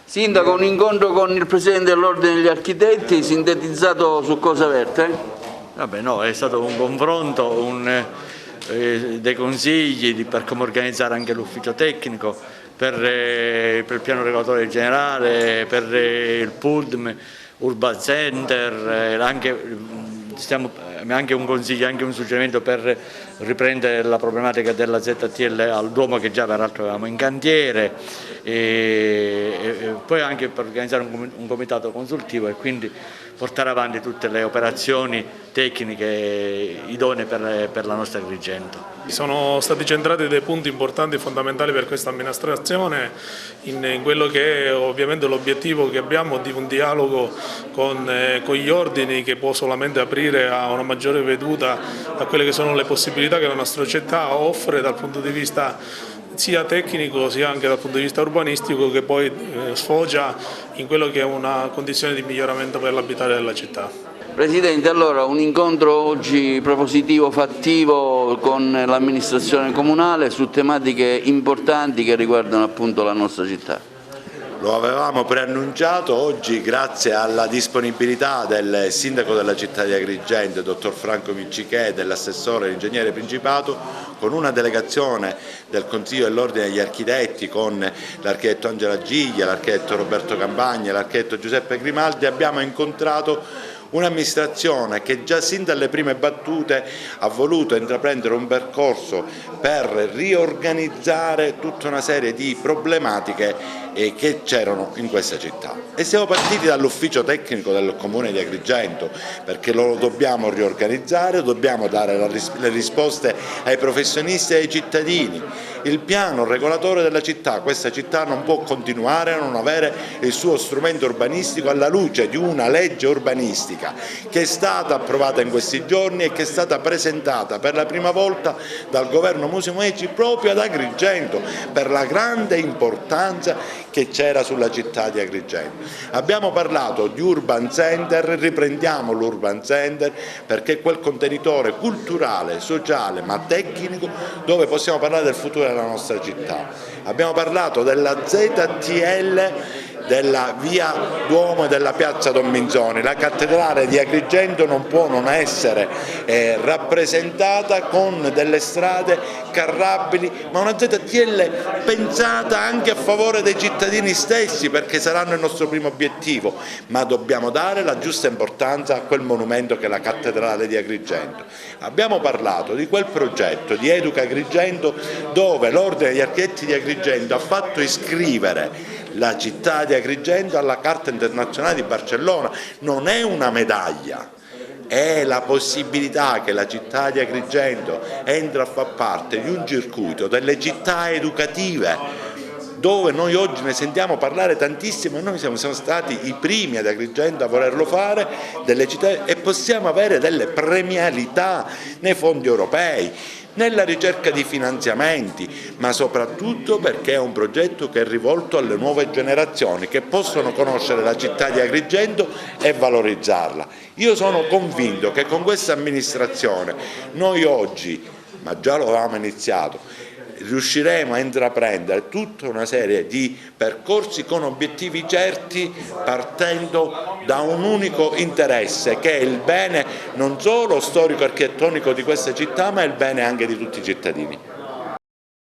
Sindaco, un incontro con il Presidente dell'Ordine degli Architetti, sintetizzato su cosa verte? Vabbè, no, è stato un confronto, dei consigli per come organizzare anche l'ufficio tecnico, per il piano regolatore generale, per il PULM, Urban Center, anche un consiglio, anche un suggerimento per riprendere la problematica della ZTL al Duomo, che già peraltro avevamo in cantiere, e poi anche per organizzare un comitato consultivo e quindi portare avanti tutte le operazioni tecniche idonee per la nostra Agrigento. Sono stati centrati dei punti importanti e fondamentali per questa amministrazione in quello che è ovviamente l'obiettivo che abbiamo di un dialogo con gli ordini, che può solamente aprire a una maggiore veduta a quelle che sono le possibilità che la nostra città offre dal punto di vista sia tecnico sia anche dal punto di vista urbanistico, che poi sfocia in quello che è una condizione di miglioramento per l'abitare della città. Presidente, allora un incontro oggi propositivo, fattivo con l'amministrazione comunale su tematiche importanti che riguardano appunto la nostra città. Lo avevamo preannunciato oggi, grazie alla disponibilità del sindaco della città di Agrigento, dottor Franco Miccichè, e dell'assessore ingegnere Principato, con una delegazione del Consiglio dell'Ordine degli Architetti, con l'architetto Angela Giglia, l'architetto Roberto Campagna e l'architetto Giuseppe Grimaldi, abbiamo incontrato un'amministrazione che già sin dalle prime battute ha voluto intraprendere un percorso per riorganizzare tutta una serie di problematiche che c'erano in questa città. E siamo partiti dall'ufficio tecnico del Comune di Agrigento, perché lo dobbiamo riorganizzare, dobbiamo dare le risposte ai professionisti e ai cittadini. Il piano regolatore della città, questa città non può continuare a non avere il suo strumento urbanistico alla luce di una legge urbanistica che è stata approvata in questi giorni e che è stata presentata per la prima volta dal governo Musumeci proprio ad Agrigento, per la grande importanza che c'era sulla città di Agrigento. Abbiamo parlato di Urban Center, riprendiamo l'Urban Center perché è quel contenitore culturale, sociale ma tecnico dove possiamo parlare del futuro della nostra città. Abbiamo parlato della ZTL, della via Duomo e della piazza Don Minzoni. La cattedrale di Agrigento non può non essere rappresentata con delle strade carrabili, ma una ZTL pensata anche a favore dei cittadini stessi, perché saranno il nostro primo obiettivo, ma dobbiamo dare la giusta importanza a quel monumento che è la cattedrale di Agrigento. Abbiamo parlato di quel progetto di Educa Agrigento, dove l'Ordine degli Architetti di Agrigento ha fatto iscrivere la città di Agrigento alla Carta Internazionale di Barcellona. Non è una medaglia, è la possibilità che la città di Agrigento entra a far parte di un circuito delle città educative, dove noi oggi ne sentiamo parlare tantissimo, e noi siamo stati i primi ad Agrigento a volerlo fare, delle città, e possiamo avere delle premialità nei fondi europei, nella ricerca di finanziamenti, ma soprattutto perché è un progetto che è rivolto alle nuove generazioni che possono conoscere la città di Agrigento e valorizzarla. Io sono convinto che con questa amministrazione noi oggi, ma già lo avevamo iniziato, riusciremo a intraprendere tutta una serie di percorsi con obiettivi certi, partendo da un unico interesse, che è il bene non solo storico-architettonico di questa città, ma il bene anche di tutti i cittadini.